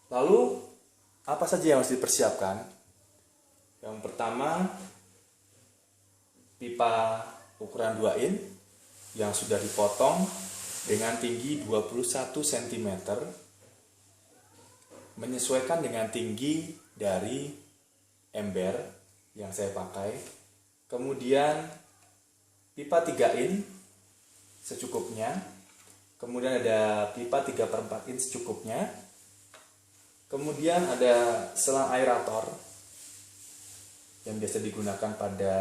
Lalu apa saja yang harus dipersiapkan? Yang pertama, pipa ukuran 2 in yang sudah dipotong dengan tinggi 21 cm menyesuaikan dengan tinggi dari ember yang saya pakai. Kemudian pipa 3 in secukupnya. Kemudian ada pipa 3/4 in secukupnya. Kemudian ada selang aerator yang biasa digunakan pada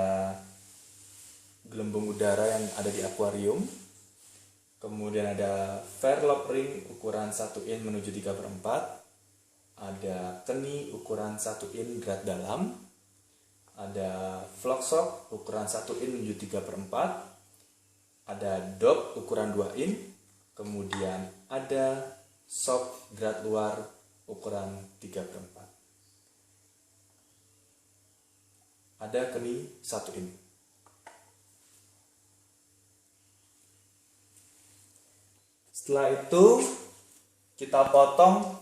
gelembung udara yang ada di akuarium. Kemudian ada fairlock ring ukuran 1 in menuju 3/4. Ada keni ukuran 1 in berat dalam. Ada flock sock ukuran 1 in menuju 3/4. Ada dop ukuran 2 in. Kemudian ada sock berat luar ukuran 3/4. Ada keni 1 in. Setelah itu kita potong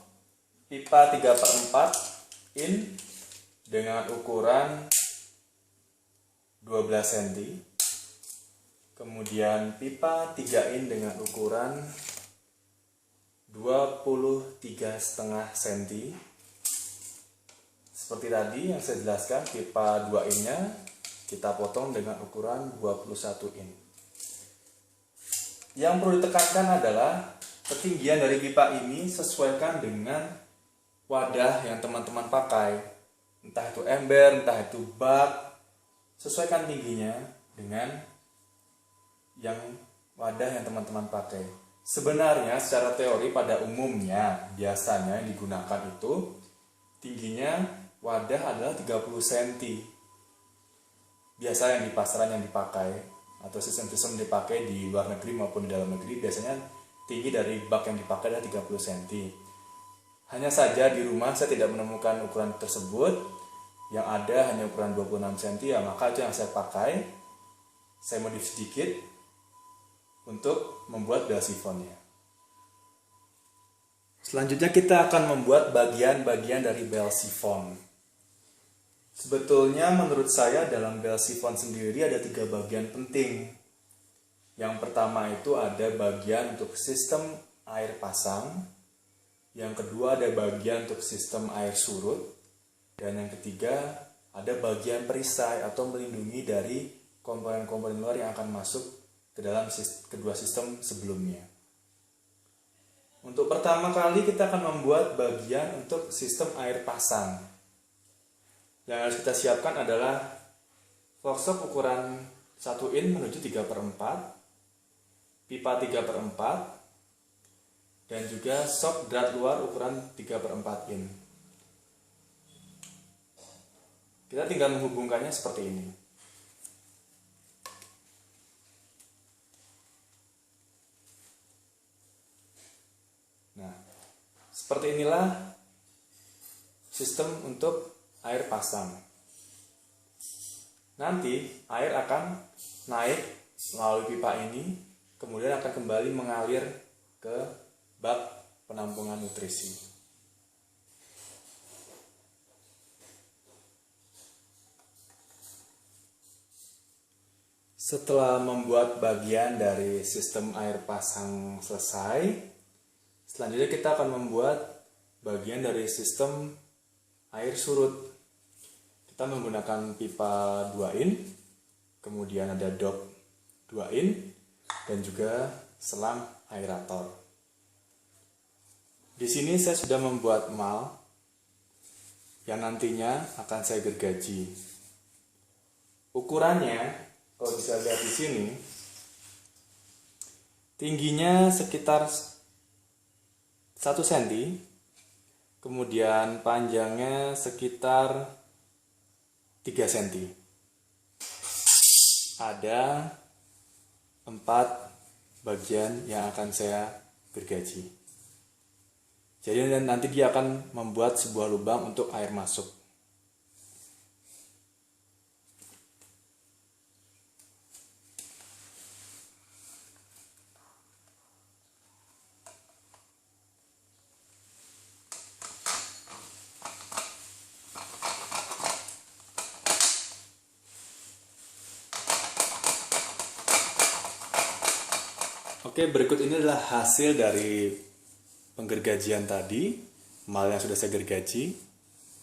pipa 3/4 in dengan ukuran 12 cm. Kemudian pipa 3 in dengan ukuran 23,5 cm. Seperti tadi yang saya jelaskan, pipa 2 in-nya kita potong dengan ukuran 21 in. Yang perlu ditekankan adalah ketinggian dari pipa ini sesuaikan dengan wadah yang teman-teman pakai. Entah itu ember, entah itu bak, sesuaikan tingginya dengan yang wadah yang teman-teman pakai. Sebenarnya secara teori pada umumnya biasanya yang digunakan itu tingginya wadah adalah 30 cm. Biasa yang di pasaran yang dipakai atau sistem-sistem dipakai di luar negeri maupun di dalam negeri, biasanya tinggi dari bak yang dipakai adalah 30 cm. Hanya saja di rumah saya tidak menemukan ukuran tersebut. Yang ada hanya ukuran 26 cm, ya maka itu yang saya pakai. Saya modif sedikit untuk membuat bel sifonnya. Selanjutnya kita akan membuat bagian-bagian dari bel sifon. Sebetulnya menurut saya dalam bel sifon sendiri ada 3 bagian penting. Yang pertama itu ada bagian untuk sistem air pasang. Yang kedua ada bagian untuk sistem air surut. Dan yang ketiga ada bagian perisai atau melindungi dari komponen-komponen luar yang akan masuk ke dalam kedua sistem sebelumnya. Untuk pertama kali kita akan membuat bagian untuk sistem air pasang. Yang harus kita siapkan adalah flock sock ukuran 1 in menuju 3/4, pipa 3/4, dan juga sock drat luar ukuran 3/4 in. Kita tinggal menghubungkannya seperti ini. Nah, seperti inilah sistem untuk air pasang. Nanti air akan naik melalui pipa ini, kemudian akan kembali mengalir ke bak penampungan nutrisi. Setelah membuat bagian dari sistem air pasang selesai, selanjutnya kita akan membuat bagian dari sistem air surut. Kita menggunakan pipa 2 in, kemudian ada dop 2 in, dan juga selang aerator. Di sini saya sudah membuat mal yang nantinya akan saya gergaji. Ukurannya, kalau bisa lihat di sini, tingginya sekitar 1 cm, kemudian panjangnya sekitar 3 cm. Ada 4 bagian yang akan saya gergaji. Jadi nanti dia akan membuat sebuah lubang untuk air masuk. Oke, berikut ini adalah hasil dari penggergajian tadi. Mal yang sudah saya gergaji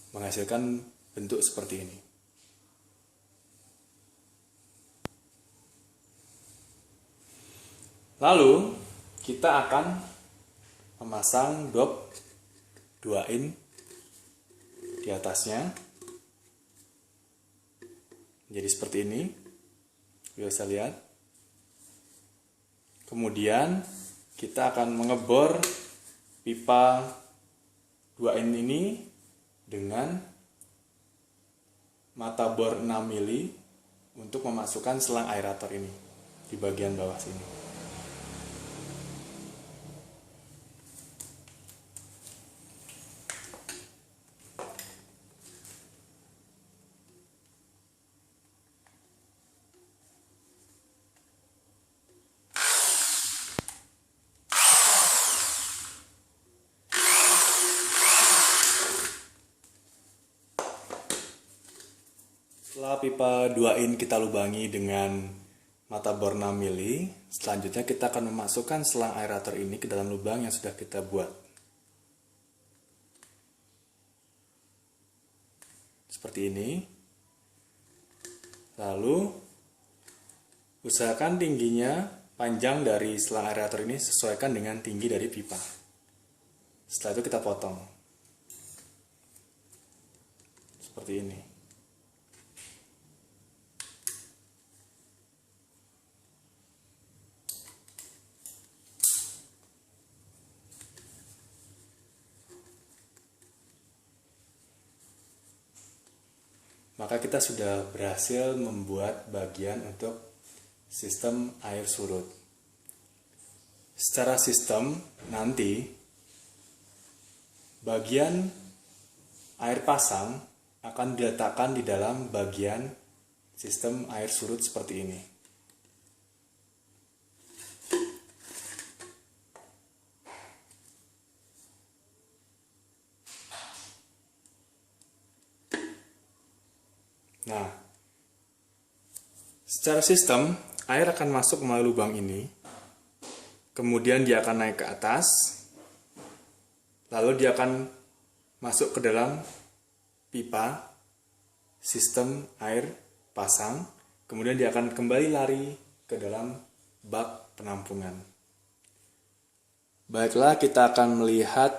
menghasilkan bentuk seperti ini. Lalu kita akan memasang dop 2 in di atasnya. Jadi seperti ini. Bisa lihat. Kemudian kita akan mengebor pipa 2 in ini dengan mata bor 6 mili untuk memasukkan selang aerator ini di bagian bawah sini. Setelah pipa 2 in kita lubangi dengan mata bor 6 mili, selanjutnya kita akan memasukkan selang aerator ini ke dalam lubang yang sudah kita buat. Seperti ini. Lalu, usahakan tingginya panjang dari selang aerator ini sesuaikan dengan tinggi dari pipa. Setelah itu kita potong. Seperti ini. Maka kita sudah berhasil membuat bagian untuk sistem air surut. Secara sistem nanti bagian air pasang akan diletakkan di dalam bagian sistem air surut seperti ini. Nah, secara sistem, air akan masuk melalui lubang ini, kemudian dia akan naik ke atas, lalu dia akan masuk ke dalam pipa sistem air pasang, kemudian dia akan kembali lari ke dalam bak penampungan. Baiklah, kita akan melihat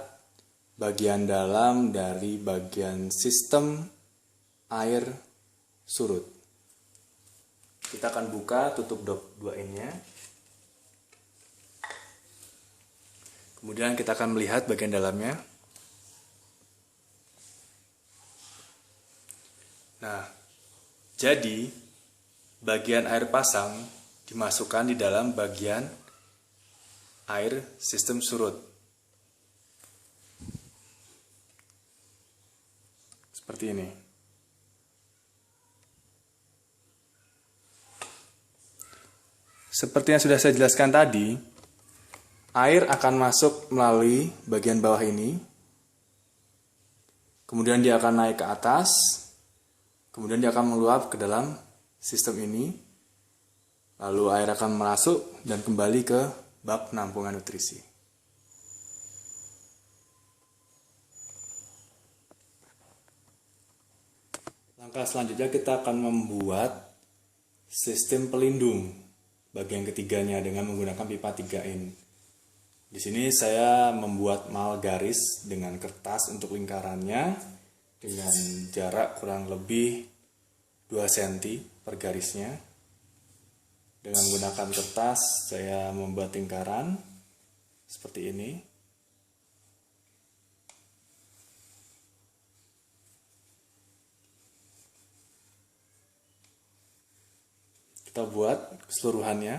bagian dalam dari bagian sistem air surut. Kita akan buka tutup dop 2 in-nya. Kemudian kita akan melihat bagian dalamnya. Nah, jadi bagian air pasang dimasukkan di dalam bagian air sistem surut. Seperti ini. Seperti yang sudah saya jelaskan tadi, air akan masuk melalui bagian bawah ini, kemudian dia akan naik ke atas, kemudian dia akan meluap ke dalam sistem ini, lalu air akan masuk dan kembali ke bak penampungan nutrisi. Langkah selanjutnya kita akan membuat sistem pelindung bagian ketiganya dengan menggunakan pipa 3 in. Di sini saya membuat mal garis dengan kertas untuk lingkarannya dengan jarak kurang lebih 2 cm per garisnya. Dengan menggunakan kertas saya membuat lingkaran seperti ini. Kita buat keseluruhannya,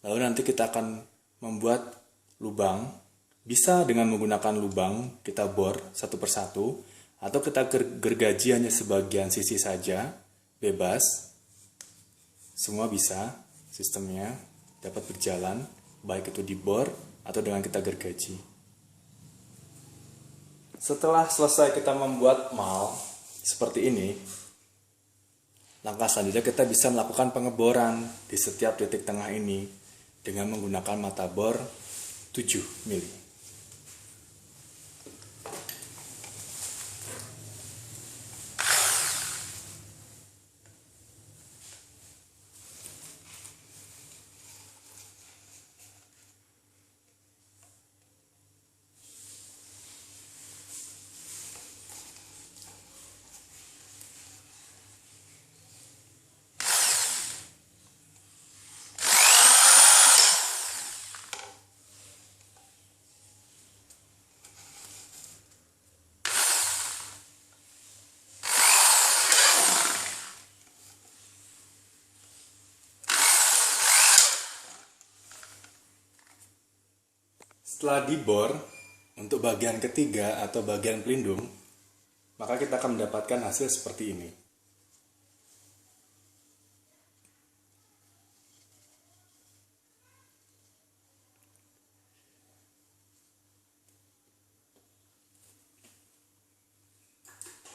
lalu nanti kita akan membuat lubang. Bisa dengan menggunakan lubang kita bor satu persatu, atau kita gergaji hanya sebagian sisi saja, bebas. Semua bisa, sistemnya dapat berjalan, baik itu dibor atau dengan kita gergaji. Setelah selesai kita membuat mal seperti ini, langkah selanjutnya kita bisa melakukan pengeboran di setiap titik tengah ini dengan menggunakan mata bor 7 mili. Setelah dibor untuk bagian ketiga atau bagian pelindung, maka kita akan mendapatkan hasil seperti ini.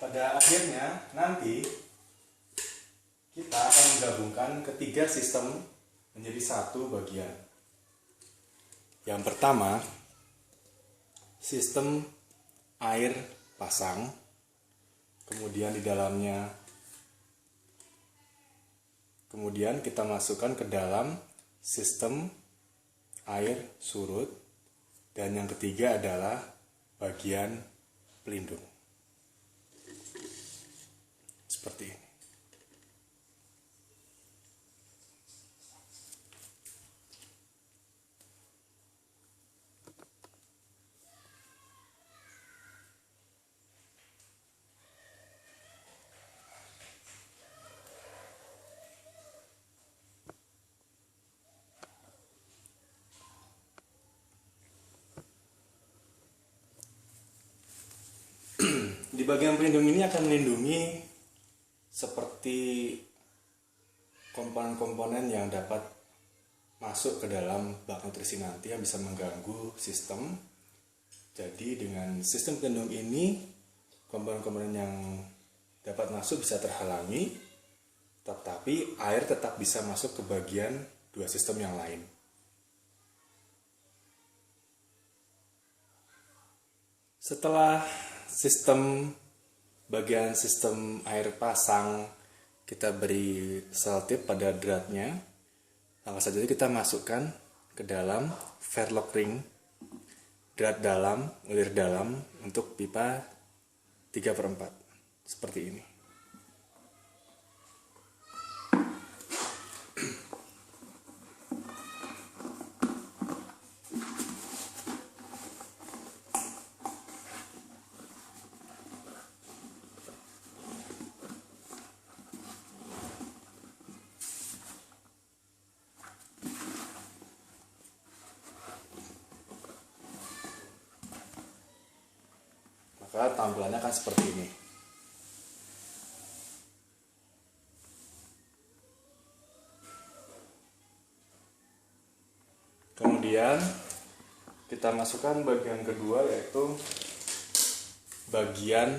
Pada akhirnya nanti kita akan menggabungkan ketiga sistem menjadi satu bagian. Yang pertama, sistem air pasang, kemudian di dalamnya, kemudian kita masukkan ke dalam sistem air surut, dan yang ketiga adalah bagian pelindung. Seperti ini. Di bagian pelindung ini akan melindungi seperti komponen-komponen yang dapat masuk ke dalam bak nutrisi nanti yang bisa mengganggu sistem. Jadi dengan sistem pelindung ini, komponen-komponen yang dapat masuk bisa terhalangi, tetapi air tetap bisa masuk ke bagian dua sistem yang lain. Setelah bagian sistem air pasang kita beri selotip pada dratnya, langsung saja kita masukkan ke dalam fairlock ring drat dalam, ulir dalam untuk pipa 3/4 seperti ini. Maka tampilannya akan seperti ini. Kemudian kita masukkan bagian kedua, yaitu bagian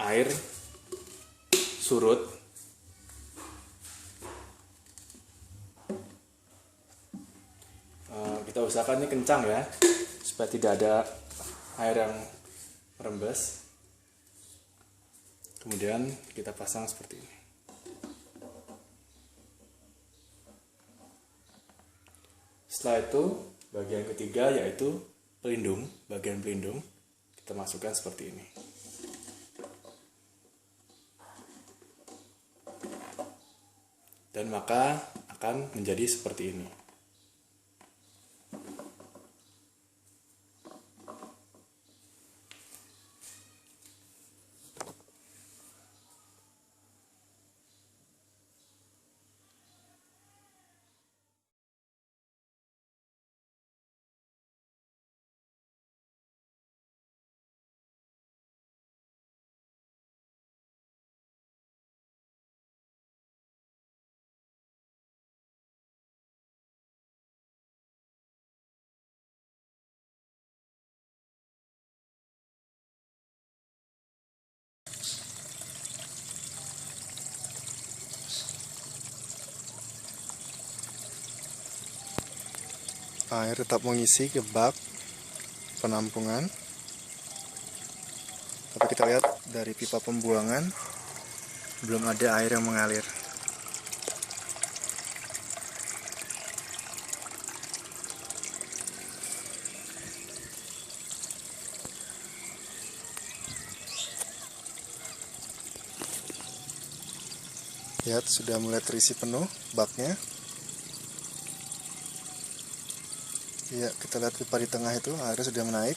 air surut. Kita usahakan ini kencang ya, supaya tidak ada air yang merembes. Kemudian kita pasang seperti ini. Setelah itu bagian ketiga, yaitu pelindung, bagian pelindung kita masukkan seperti ini. Dan maka akan menjadi seperti ini. Air tetap mengisi ke bak penampungan. Tapi kita lihat dari pipa pembuangan belum ada air yang mengalir. Lihat, sudah mulai terisi penuh baknya. Ya, kita lihat pipa di tengah itu airnya sudah menaik.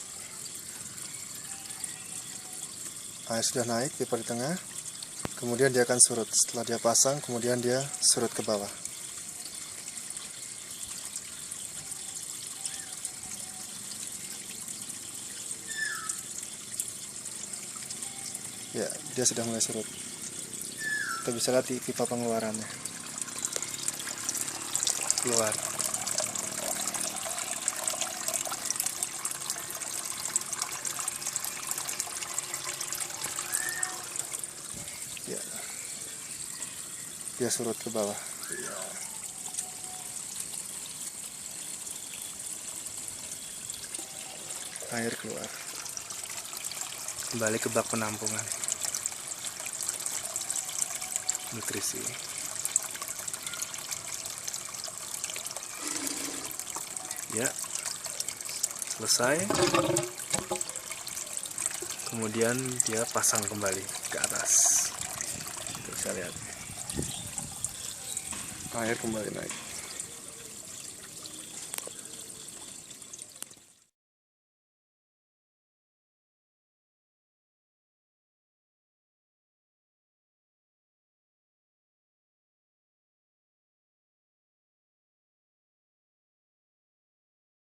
Air sudah naik pipa di tengah. Kemudian dia akan surut. Setelah dia pasang, kemudian dia surut ke bawah. Ya, dia sudah mulai surut. Kita bisa lihat di pipa pengeluarannya. Keluar. Ya, dia surut ke bawah. Ya. Air keluar. Kembali ke bak penampungan. Nutrisi. Ya, selesai. Kemudian dia pasang kembali ke atas. Bisa lihat, air kembali naik.